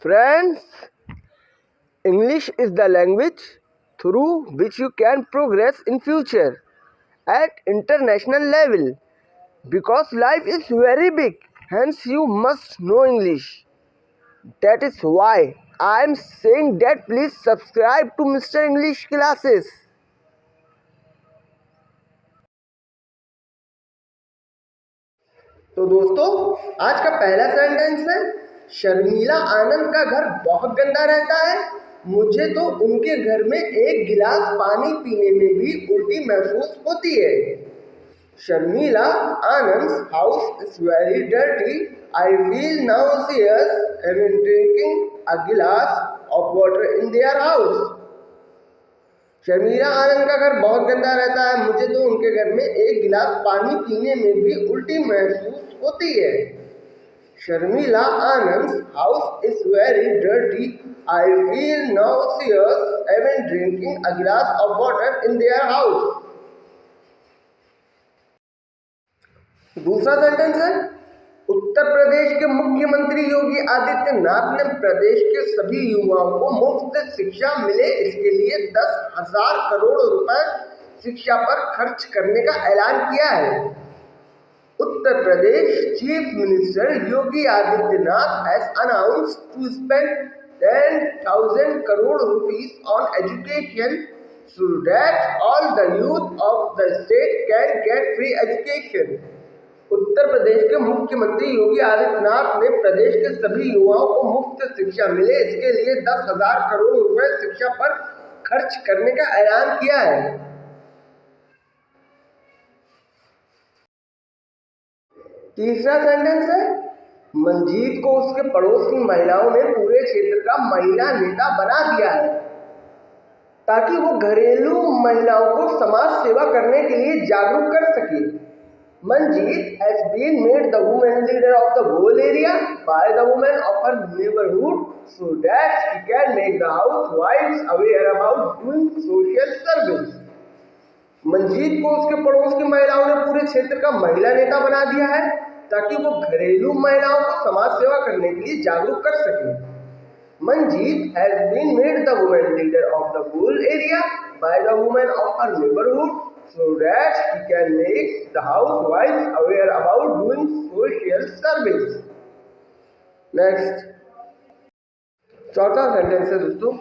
Friends, English is the language through which you can progress in future at international level because life is very big, hence you must know English. That is why I am saying that please subscribe to Mr. English classes. तो दोस्तों, आज का पहला sentence है, शर्मिला आनंद का घर बहुत गंदा रहता है, मुझे तो उनके घर में एक गिलास पानी पीने में भी उल्टी महसूस होती है। Sharmila Anand's house is very dirty, I feel nauseous even drinking a glass of water in their house. Sharmila Anand का घर बहुत गंदा रहता है, मुझे तो उनके घर में एक गिलास पानी पीने में भी उल्टी महसूस होती है। Sharmila Anand's house is very dirty, I feel nauseous even drinking a glass of water in their house. दूसरा सेंटेंस है, उत्तर प्रदेश के मुख्यमंत्री योगी आदित्यनाथ ने प्रदेश के सभी युवाओं को मुफ्त शिक्षा मिले इसके लिए 10,000 करोड़ रुपए शिक्षा पर खर्च करने का ऐलान किया है। Uttar Pradesh chief minister Yogi Adityanath has announced to spend 10,000 crore rupees on education so that all the youth of the state can get free education. Uttar Pradesh के मुख्यमंत्री योगी आदित्यनाथ ने प्रदेश के सभी युवाओं को मुफ्त शिक्षा मिले इसके लिए 10,000 करोड़ रुपए शिक्षा पर खर्च करने का ऐलान किया है। तीसरा सेंटेंस है, मंजीत को उसके पड़ोस की महिलाओं ने पूरे क्षेत्र का महिला नेता बना दिया है ताकि वो घरेलू महिलाओं को समाज सेवा करने के लिए जागरूक कर सके। Manjeet has been made the woman leader of the whole area by the women of her neighborhood so that she can make the housewives aware about doing social service. Manjeet को उसके पड़ोस की महिलाओं ने पूरे क्षेत्र का महिला नेता बना दिया है ताकि वो घरेलू महिलाओं को समाज सेवा करने के लिए जागरूक कर सके। Manjeet has been made the woman leader of the whole area by the women of her neighborhood so that he can make the housewives aware about doing social service. Next, चौथा सेंटेंस है दोस्तों,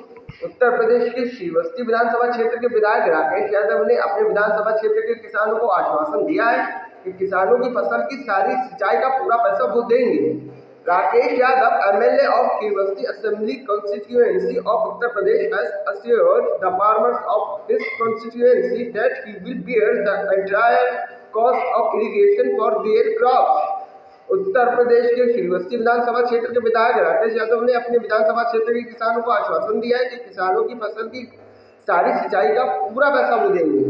उत्तर प्रदेश के श्रीवस्ती विधानसभा क्षेत्र के विधायक राकेश यादव ने अपने विधानसभा क्षेत्र के किसानों को आश्वासन दिया है कि किसानों की फसल की सारी सिंचाई का पूरा पैसा वो देंगे। Rakesh Yadav MLA of Kirwasti Assembly constituency of Uttar Pradesh has assured the farmers of his constituency that he will bear the entire cost of irrigation for their crops. Uttar Pradesh के श्रीवस्ती विधानसभा क्षेत्र के विधायक राकेश यादव ने अपने विधानसभा क्षेत्र के किसानों को आश्वासन दिया है कि किसानों की फसल की सारी सिंचाई का पूरा पैसा वो देंगे।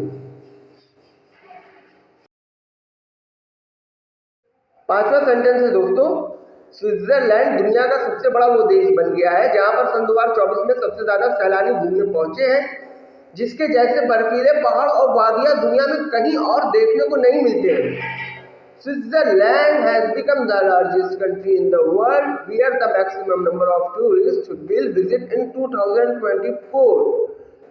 पांचवा सेंटेंस है दोस्तों, स्विट्जरलैंड दुनिया का सबसे बड़ा वो देश बन गया है जहां पर सन 2024 में सबसे ज्यादा सैलानी घूमने पहुंचे हैं, जिसके जैसे बर्फीले पहाड़ और वादियां दुनिया में कहीं और देखने को नहीं मिलते हैं। Switzerland has become the largest country in the world where the maximum number of tourists will visit in 2024.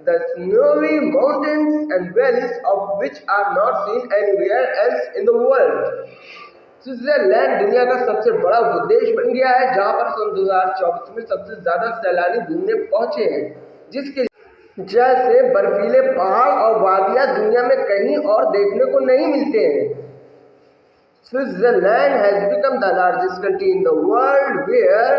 The snowy mountains and valleys of which are not seen anywhere else in the world. Switzerland दुनिया का सबसे बड़ा वो देश बन गया है जहां पर सन 2024 में सबसे ज्यादा सैलानी घूमने पहुंचे हैं, जिसके जैसे बर्फीले पहाड़ और वादियां दुनिया में कहीं और देखने को नहीं मिलते हैं। Switzerland has become the largest country in the world where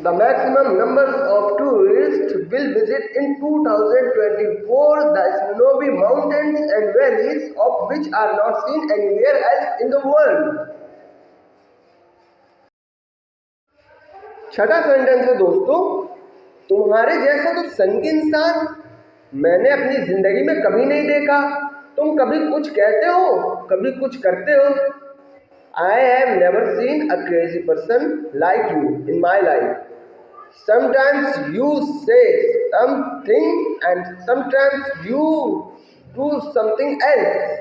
the maximum numbers of tourists will visit in 2024 the snowy mountains and valleys of which are not seen anywhere else in the world. छठा sentence है दोस्तों, तुम्हारे जैसा तो संग इंसान मैंने अपनी जिंदगी में कभी नहीं देखा। तुम कभी कुछ कहते हो, कभी कुछ करते हो। I have never seen a crazy person like you in my life. Sometimes you say something and sometimes you do something else.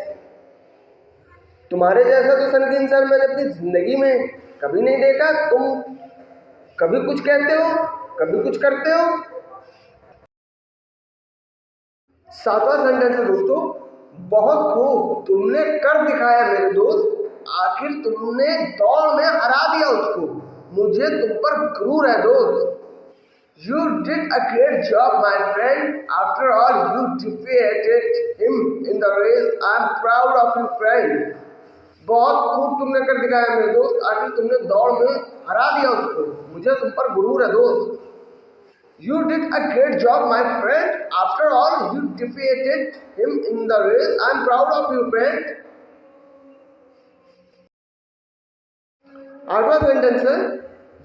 तुम्हारे जैसा तो संग इंसान मैंने अपनी जिंदगी में कभी नहीं देखा। तुम कभी कुछ कहते हो, कभी कुछ करते हो। सातवां सेंटेंस है दोस्तों, बहुत खूब, तुमने कर दिखाया मेरे दोस्त, आखिर तुमने दौड़ में हरा दिया उसको, मुझे तुम पर गुरूर है दोस्त। You did a great job, my friend. After all, you defeated him in the race. I'm proud of you, friend. बहुत खूब तुमने कर दिखाया मेरे दोस्त, आखिर तुमने दौड़ में हरा दिया उसको, मुझे तुम पर गुरूर है दोस्त। You did a great job, my friend. After all, you defeated him in the race. I'm proud of you, friend. आठवां सेंटेंस है,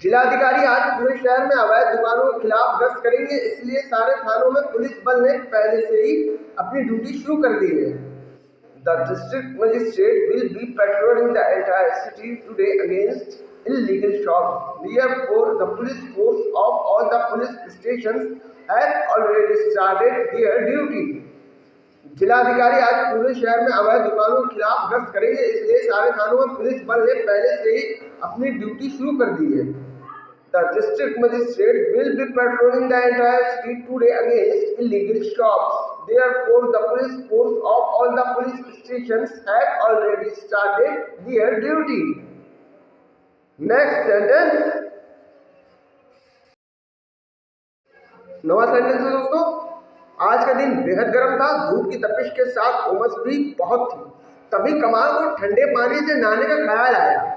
जिलाधिकारी आज पूरे शहर में अवैध दुकानों के खिलाफ गश्त करेंगे, इसलिए सारे थानों में पुलिस बल ने पहले से ही अपनी ड्यूटी शुरू कर दी है। The district magistrate will be patrolling the entire city today against illegal shops. Therefore, the police force of all the police stations has already started their duty. जिलाधिकारी आज पूरे शहर में अवैध दुकानों के खिलाफ गश्त करेंगे, इसलिए सारे थानों में पुलिस बल ने पहले से ही अपनी ड्यूटी शुरू कर दी है। The district magistrate will be patrolling the entire city today against illegal shops. Therefore, the police force of all the police stations have already started their duty. Next sentence. नवा sentence है दोस्तों, आज का दिन बेहद गर्म था, धूप की तपिश के साथ उमस भी बहुत थी, तभी कमाल को ठंडे पानी से नहाने का ख्याल आया।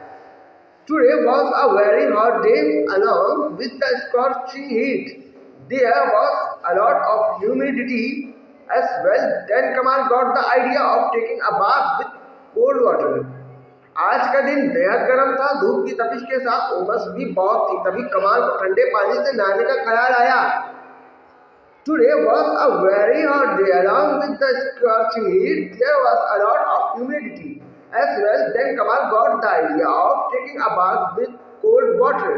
Today was a very hot day along with the scorching heat. There was a lot of humidity as well. Then Kamal got the idea of taking a bath with cold water. आज का दिन बेहद गर्म था, धूप की तपिश के साथ उमस भी बहुत थी, तभी कमाल को ठंडे पानी से नहाने का ख्याल आया। Today was a very hot day along with the scorching heat. There was a lot of humidity as well. Then Kamal got the idea of taking a bath with cold water.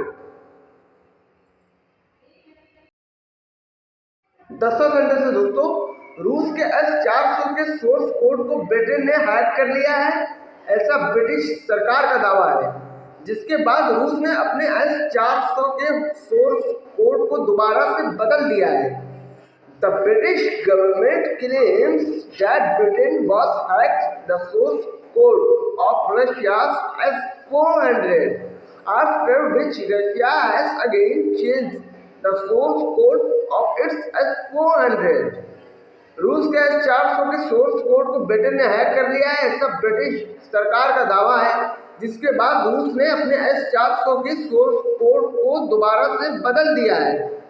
10वां sentence है दोस्तों, रूस के S-400 के source code को Britain ने hack कर लिया है, ऐसा ब्रिटिश सरकार का दावा है, जिसके बाद रूस ने अपने S-400 के सोर्स कोड को दोबारा से बदल दिया है। The British government claims that Britain was hacked the source code of Russia's S-400, after which Russia has again changed the source code of its S-400. रूस के S-400 के सोर्स कोड को ब्रिटेन ने हैक कर लिया है, ऐसा British सरकार का दावा है, जिसके बाद रूस ने अपने S-400 के सोर्स कोड को दोबारा से बदल दिया है।